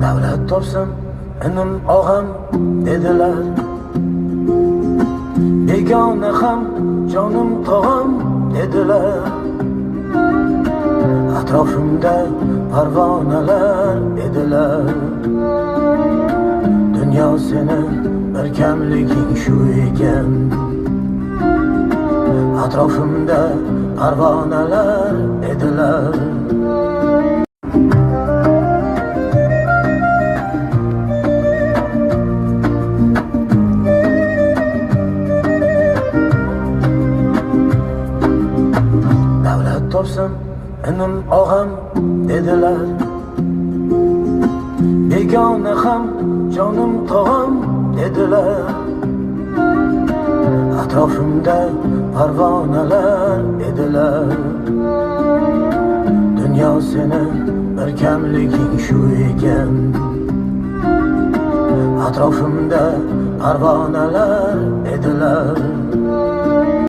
Davlat topsam inim og'am dedilar, begona ham jonim tog'am dedilar. Atrofimda parvonalar edilar, dunyo seni bir kamliging shu ekan. Atrofimda parvonalar edilar. Davlat topsam inim og'am dedilar, begona ham jonim tog'am dedilar. Atrofimda parvonalar edilar, dunyo seni bir kamliging shu ekan. Atrofimda parvonalar edilar.